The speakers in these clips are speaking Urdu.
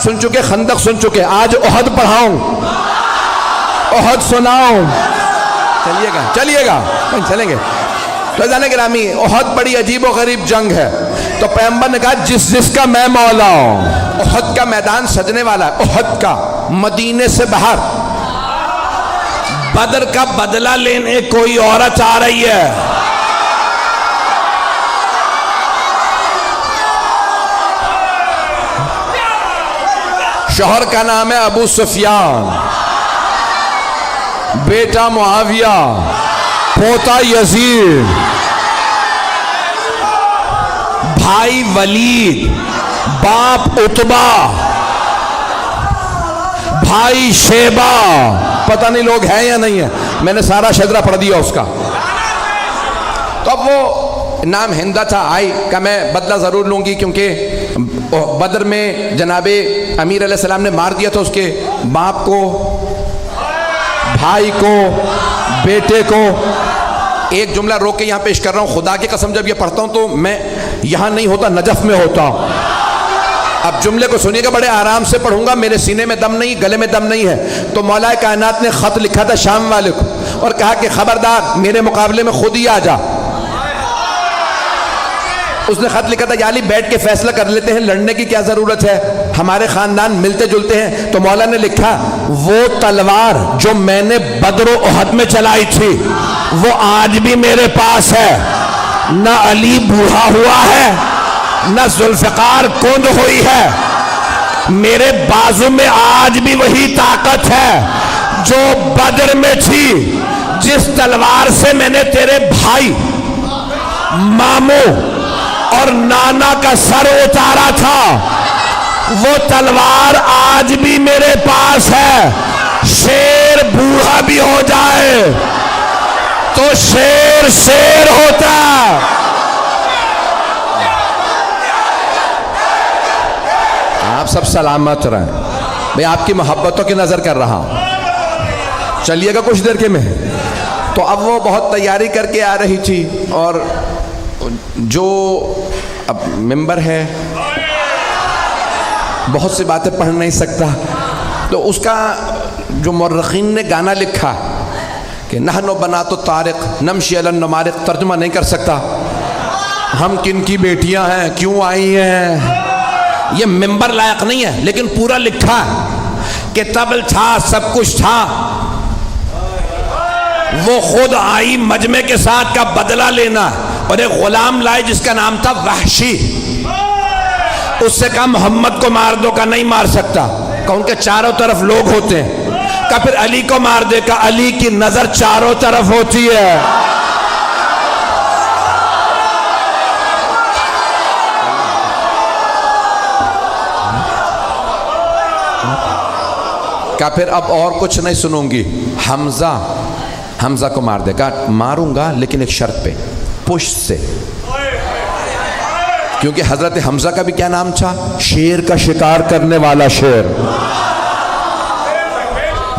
آپ سن چکے، خندق سن چکے، آج احد پڑھاؤں، احد سناؤں. چلیے گا چلیں گے. تو جانے گرامی، احد بڑی عجیب و غریب جنگ ہے. تو پیغمبر نے کہا جس کا میں مولا ہوں. احد کا میدان سجنے والا ہے، احد کا، مدینے سے باہر. بدر کا بدلہ لینے کوئی عورت آ رہی ہے. شوہر کا نام ہے ابو سفیان، بیٹا معاویہ، پوتا یزید، بھائی ولید، باپ عتبہ، بھائی شیبہ. پتہ نہیں لوگ ہیں یا نہیں ہیں، میں نے سارا شجرہ پڑھ دیا اس کا. تو اب وہ نام ہندا تھا، آئی کہ میں بدلہ ضرور لوں گی، کیونکہ بدر میں جناب امیر علیہ السلام نے مار دیا تھا اس کے باپ کو، بھائی کو، بیٹے کو. ایک جملہ روک کے یہاں پیش کر رہا ہوں، خدا کی قسم جب یہ پڑھتا ہوں تو میں یہاں نہیں ہوتا، نجف میں ہوتا ہوں. اب جملے کو سنیے گا، بڑے آرام سے پڑھوں گا، میرے سینے میں دم نہیں، گلے میں دم نہیں ہے. تو مولا کائنات نے خط لکھا تھا شام والے کو اور کہا کہ خبردار میرے مقابلے میں خود ہی آ جا. اس نے خط لکھا تھا یا علی بیٹھ کے فیصلہ کر لیتے ہیں، لڑنے کی کیا ضرورت ہے، ہمارے خاندان ملتے جلتے ہیں. تو مولا نے لکھا وہ تلوار جو میں نے بدر و احد میں چلائی تھی وہ آج بھی میرے پاس ہے. نہ علی بوڑھا ہوا ہے، نہ ذوالفقار کند ہوئی ہے، میرے بازو میں آج بھی وہی طاقت ہے جو بدر میں تھی. جس تلوار سے میں نے تیرے بھائی، ماموں اور نانا کا سر اتارا تھا وہ تلوار آج بھی میرے پاس ہے. شیر بوڑھا بھی ہو جائے تو شیر شیر ہوتا. آپ سب سلامت رہیں. میں آپ کی محبتوں کی نظر کر رہا ہوں. چلیے گا کچھ دیر کے میں. تو اب وہ بہت تیاری کر کے آ رہی تھی اور جو اب ممبر ہے بہت سی باتیں پڑھ نہیں سکتا، تو اس کا جو مورخین نے گانا لکھا کہ نحن بنات الطارق نمشی علی النمارق، ترجمہ نہیں کر سکتا. ہم کن کی بیٹیاں ہیں، کیوں آئی ہیں، یہ ممبر لائق نہیں ہے، لیکن پورا لکھا کہ طبل تھا، سب کچھ تھا. وہ خود آئی مجمع کے ساتھ کا بدلہ لینا اور ایک غلام لائے جس کا نام تھا وحشی. اس سے کہا محمد کو مار دو، کا نہیں مار سکتا، کہ ان کے چاروں طرف لوگ ہوتے ہیں. کہ پھر علی کو مار دے، کہ علی کی نظر چاروں طرف ہوتی ہے. کہ پھر اب اور کچھ نہیں سنوں گی. حمزہ کو مار دے. کہا ماروں گا لیکن ایک شرط پہ، پشت سے، کیونکہ حضرت حمزہ کا بھی کیا نام تھا، شیر کا شکار کرنے والا شیر.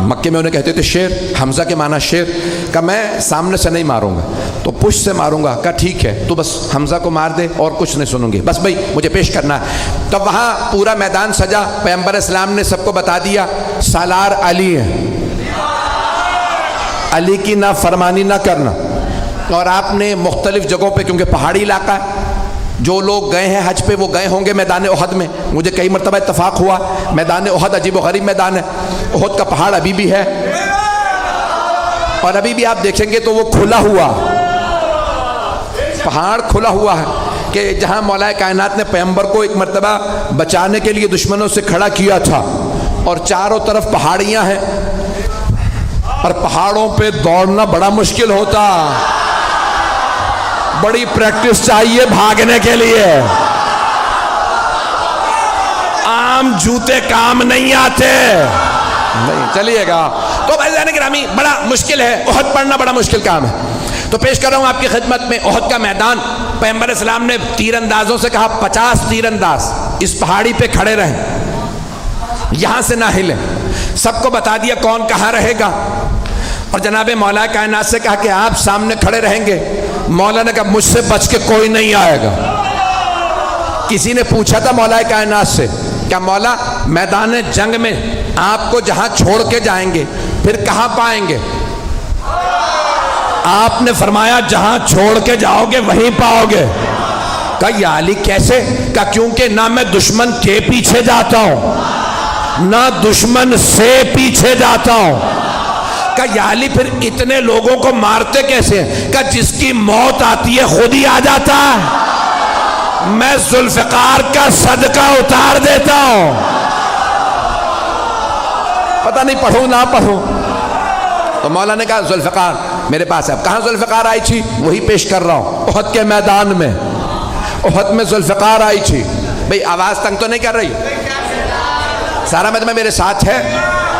مکے میں انہیں کہتے تھے شیر، حمزہ کے معنی شیر. کہ میں سامنے سے نہیں ماروں گا تو پشت سے ماروں گا. کہا ٹھیک ہے، تو بس حمزہ کو مار دے اور کچھ نہیں سنوں گی، بس بھائی مجھے پیش کرنا ہے. تو وہاں پورا میدان سجا. پیغمبر اسلام نے سب کو بتا دیا سالار علی ہے، علی کی نہ فرمانی نہ کرنا. اور آپ نے مختلف جگہوں پہ، کیونکہ پہاڑی علاقہ ہے، جو لوگ گئے ہیں حج پہ وہ گئے ہوں گے میدان احد میں. مجھے کئی مرتبہ اتفاق ہوا، میدان احد عجیب و غریب میدان ہے. احد کا پہاڑ ابھی بھی ہے اور ابھی بھی آپ دیکھیں گے تو وہ کھلا ہوا پہاڑ کھلا ہوا ہے، کہ جہاں مولا کائنات نے پیغمبر کو ایک مرتبہ بچانے کے لیے دشمنوں سے کھڑا کیا تھا. اور چاروں طرف پہاڑیاں ہیں اور پہاڑوں پہ دوڑنا بڑا مشکل ہوتا، بڑی پریکٹس چاہیے بھاگنے کے لیے. عام جوتے کام نہیں آتے. نہیں چلیے گا. تو بھائیان گرامی بڑا مشکل ہے، احد پڑھنا بڑا مشکل کام ہے. تو پیش کر رہا ہوں آپ کی خدمت میں احد کا میدان. پیغمبر اسلام نے تیر اندازوں سے کہا 50 تیر انداز اس پہاڑی پہ کھڑے رہیں، یہاں سے نہ ہلیں. سب کو بتا دیا کون کہاں رہے گا. اور جناب مولا کائنات سے کہا کہ آپ سامنے کھڑے رہیں گے. مولا نے کہا مجھ سے بچ کے کوئی نہیں آئے گا. کسی نے پوچھا تھا مولا کائنات سے کیا مولا میدان جنگ میں آپ کو جہاں چھوڑ کے جائیں گے پھر کہاں پائیں گے؟ آپ نے فرمایا جہاں چھوڑ کے جاؤ گے وہیں پاؤ گے۔ کہا یا علی کیسے؟ کہا کیونکہ نہ میں دشمن کے پیچھے جاتا ہوں نہ دشمن سے پیچھے جاتا ہوں۔ کہا یا علی پھر اتنے لوگوں کو مارتے کیسے ہیں؟ کہا جس کی موت آتی ہے خود ہی آ جاتا ہے، میں ذوالفقار کا صدقہ اتار دیتا ہوں۔ پتہ نہیں پڑھوں نہ پڑھوں۔ تو مولا نے کہا ذوالفقار میرے پاس ہے۔ کہاں ذوالفقار آئی تھی؟ وہی پیش کر رہا ہوں، احد کے میدان میں، احد میں ذوالفقار آئی تھی۔ بھئی آواز تنگ تو نہیں کر رہی؟ سارا مجمع میرے ساتھ ہے؟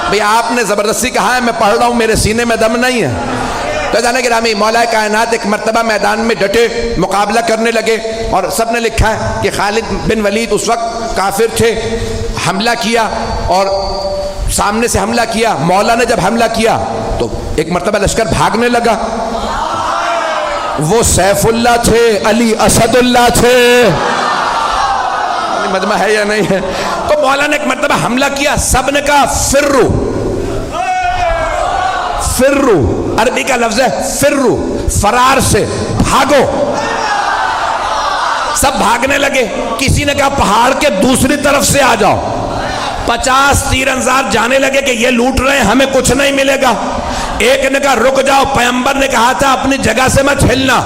بھئی آپ نے زبردستی کہا ہے، میں پڑھ رہا ہوں، میرے سینے میں دم نہیں ہے۔ تو جانے گرامی مولا کائنات ایک مرتبہ میدان میں ڈٹے مقابلہ کرنے لگے، اور سب نے لکھا ہے کہ خالد بن ولید اس وقت کافر تھے، حملہ کیا اور سامنے سے حملہ کیا۔ مولا نے جب حملہ کیا تو ایک مرتبہ لشکر بھاگنے لگا، وہ سیف اللہ تھے، علی اسد اللہ تھے، مجمع ہے یا نہیں ہے؟ تو مولا نے ایک مرتبہ حملہ کیا، سب نے کہا فرو، فرو عربی کا لفظ ہے فرو، فرار سے بھاگو۔ سب بھاگنے لگے، کسی نے کہا پہاڑ کے دوسری طرف سے آ جاؤ۔ 50 تیر انداز جانے لگے کہ یہ لوٹ رہے ہیں ہمیں کچھ نہیں ملے گا۔ ایک نے کہا رک جاؤ، پیغمبر نے کہا تھا اپنی جگہ سے مت ہلنا۔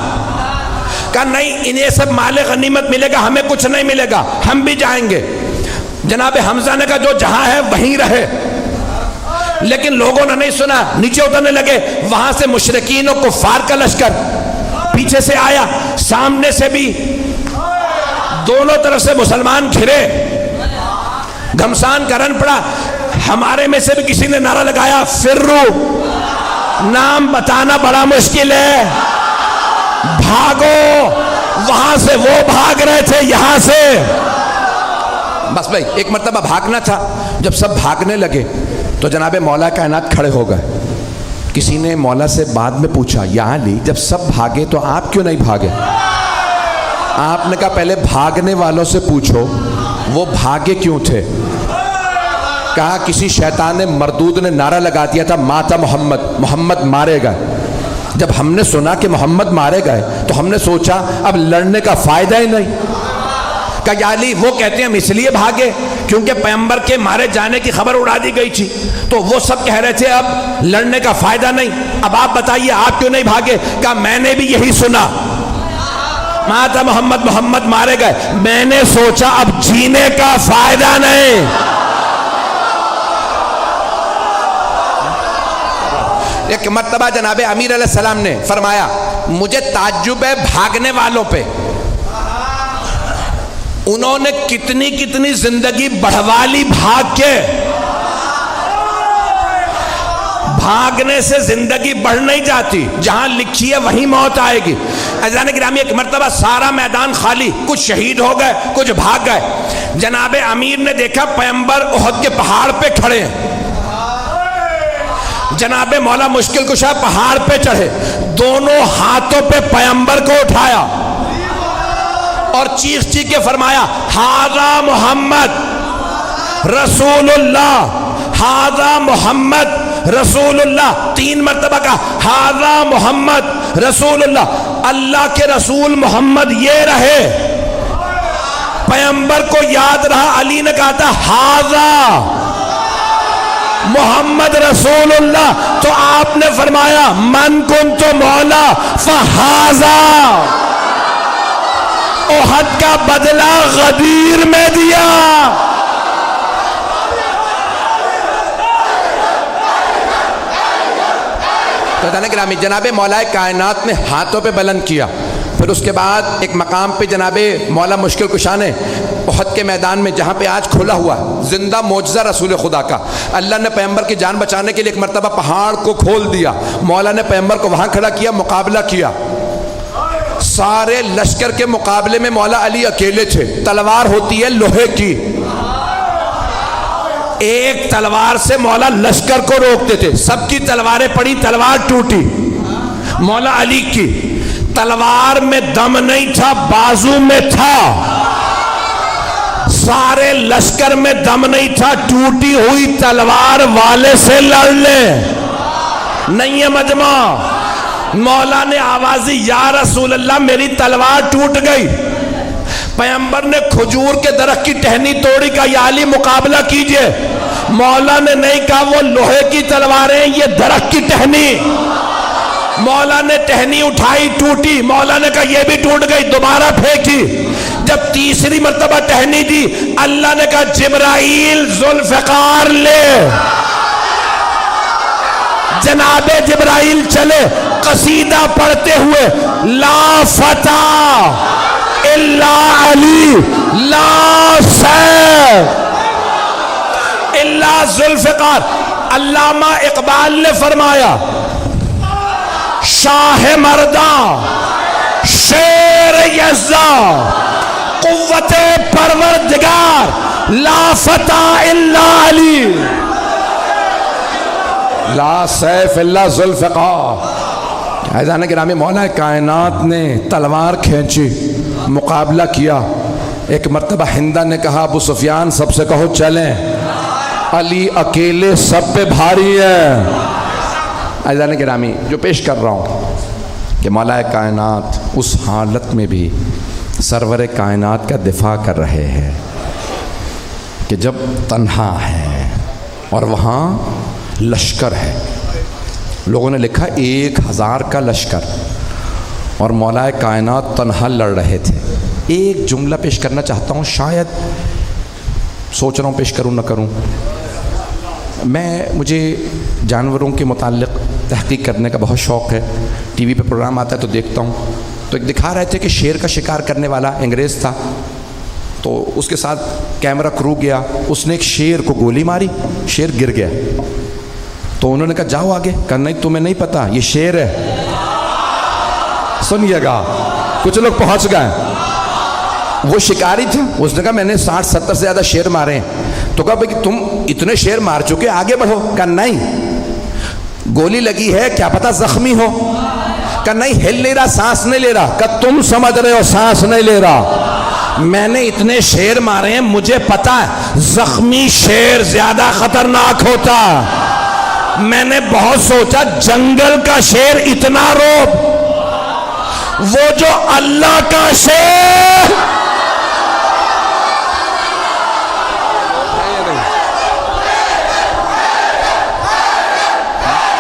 کہا نہیں انہیں سب مال غنیمت ملے گا ہمیں کچھ نہیں ملے گا، ہم بھی جائیں گے۔ جناب حمزہ نے کہا جو جہاں ہے وہیں رہے، لیکن لوگوں نے نہیں سنا، نیچے اترنے لگے۔ وہاں سے مشرکین و کفار کا لشکر پیچھے سے آیا، سامنے سے بھی، دونوں طرف سے مسلمان گھرے، گھمسان کرن پڑا۔ ہمارے میں سے بھی کسی نے نعرہ لگایا فرو، نام بتانا بڑا مشکل ہے، بھاگو۔ وہاں سے وہ بھاگ رہے تھے، یہاں سے بس بھائی ایک مرتبہ بھاگنا تھا۔ جب سب بھاگنے لگے تو جناب مولا کائنات کھڑے ہو گئے۔ کسی نے مولا سے بعد میں پوچھا یا علی جب سب بھاگے تو آپ کیوں نہیں بھاگے؟ آپ نے کہا پہلے بھاگنے والوں سے پوچھو وہ بھاگے کیوں تھے۔ کہا کسی شیطان مردود نے نعرہ لگا دیا تھا ماتا محمد، محمد مارے گئے۔ جب ہم نے سنا کہ محمد مارے گئے تو ہم نے سوچا اب لڑنے کا فائدہ ہی نہیں۔ کہا یا علی وہ کہتے ہیں ہم اس لیے بھاگے کیونکہ پیغمبر کے مارے جانے کی خبر اڑا دی گئی تھی، تو وہ سب کہہ رہے تھے اب لڑنے کا فائدہ نہیں، اب آپ بتائیے آپ کیوں نہیں بھاگے؟ کہا میں نے بھی یہی سنا، ماتا محمد، محمد مارے گئے، میں نے سوچا اب جینے کا فائدہ نہیں۔ ایک مرتبہ جناب امیر علیہ السلام نے فرمایا مجھے تعجب ہے بھاگنے والوں پہ، انہوں نے کتنی کتنی زندگی بڑھوا لی بھاگ کے۔ بھاگنے سے زندگی بڑھ نہیں جاتی، جہاں لکھی ہے وہیں موت آئے گی۔ عزیزان گرامی ایک مرتبہ سارا میدان خالی، کچھ شہید ہو گئے کچھ بھاگ گئے۔ جناب امیر نے دیکھا پیغمبر احد کے پہاڑ پہ کھڑے ہیں۔ جناب مولا مشکل کشا پہاڑ پہ چڑھے، دونوں ہاتھوں پہ پیغمبر کو اٹھایا اور چیخ چیخ کے فرمایا ھذا محمد رسول اللہ، ھذا محمد رسول اللہ۔ 3 مرتبہ کہا ھذا محمد رسول اللہ، اللہ کے رسول محمد یہ رہے۔ پیغمبر کو یاد رہا، علی نے کہا تھا ھذا محمد رسول اللہ، تو آپ نے فرمایا من کنت مولا فھذا، احد کا بدلہ غدیر میں دیا۔ تو گرامی جناب مولا کائنات نے ہاتھوں پہ بلند کیا، پھر اس کے بعد ایک مقام پہ جناب مولا مشکل کشا نے احد کے میدان میں جہاں پہ آج کھلا ہوا زندہ معجزہ رسول خدا کا، اللہ نے پیغمبر کی جان بچانے کے لیے ایک مرتبہ پہاڑ کو کھول دیا، مولا نے پیغمبر کو وہاں کھڑا کیا، مقابلہ کیا۔ سارے لشکر کے مقابلے میں مولا علی اکیلے تھے، تلوار ہوتی ہے لوہے کی، ایک تلوار سے مولا لشکر کو روکتے تھے، سب کی تلواریں پڑی، تلوار ٹوٹی، مولا علی کی تلوار میں دم نہیں تھا، بازو میں تھا، سارے لشکر میں دم نہیں تھا، ٹوٹی ہوئی تلوار والے سے لڑ لے، نہیں ہے مجمع۔ مولا نے آوازی یا رسول اللہ میری تلوار ٹوٹ گئی۔ پیغمبر نے کھجور کے درخت کی ٹہنی توڑی، کہا یا علی مقابلہ کیجئے۔ مولا نے نہیں کہا وہ لوہے کی تلواریں، یہ درخت کی ٹہنی۔ مولا نے ٹہنی اٹھائی، ٹوٹی، مولا نے کہا یہ بھی ٹوٹ گئی، دوبارہ پھینکی۔ جب تیسری مرتبہ ٹہنی دی، اللہ نے کہا جبرائیل ذوالفقار لے۔ جناب جبرائیل چلے قصیدہ پڑھتے ہوئے، لا فتح الا علی، لا سیف الا ذوالفقار۔ علامہ اقبال نے فرمایا شاہ مرداں شیر یزداں قوت پروردگار، لا فتح الا علی، لا سیف الا ذوالفقار۔ عزیزان گرامی، مولا کائنات نے تلوار کھینچی، مقابلہ کیا۔ ایک مرتبہ ہندہ نے کہا ابو سفیان سب سے کہو چلیں، علی اکیلے سب پہ بھاری ہے۔ عزیزان گرامی، جو پیش کر رہا ہوں کہ مولا کائنات اس حالت میں بھی سرور کائنات کا دفاع کر رہے ہیں کہ جب تنہا ہے اور وہاں لشکر ہے، لوگوں نے لکھا 1000 کا لشکر، اور مولا کائنات تنہا لڑ رہے تھے۔ ایک جملہ پیش کرنا چاہتا ہوں، شاید سوچ رہا ہوں پیش کروں نہ کروں۔ مجھے جانوروں کے متعلق تحقیق کرنے کا بہت شوق ہے، ٹی وی پہ پروگرام آتا ہے تو دیکھتا ہوں۔ تو ایک دکھا رہے تھے کہ شیر کا شکار کرنے والا انگریز تھا، تو اس کے ساتھ کیمرہ کرو گیا، اس نے ایک شیر کو گولی ماری، شیر گر گیا۔ تو انہوں نے کہا جاؤ آگے، کہا نہیں تمہیں نہیں پتا یہ شیر ہے۔ سنیے گا، کچھ لوگ پہنچ گئے، وہ شکاری تھے، اس نے کہا میں نے 60-70 سے زیادہ شیر مارے ہیں۔ تو کہا بھئی تم اتنے شیر مار چکے، آگے بڑھو۔ کہا نہیں، گولی لگی ہے، کیا پتا زخمی ہو۔ کہا نہیں، ہل نہیں رہا، سانس نہیں لے رہا۔ کہا تم سمجھ رہے ہو سانس نہیں لے رہا، میں نے اتنے شیر مارے ہیں، مجھے پتا ہے زخمی شیر زیادہ خطرناک ہوتا۔ میں نے بہت سوچا، جنگل کا شیر اتنا روب، وہ جو اللہ کا شیر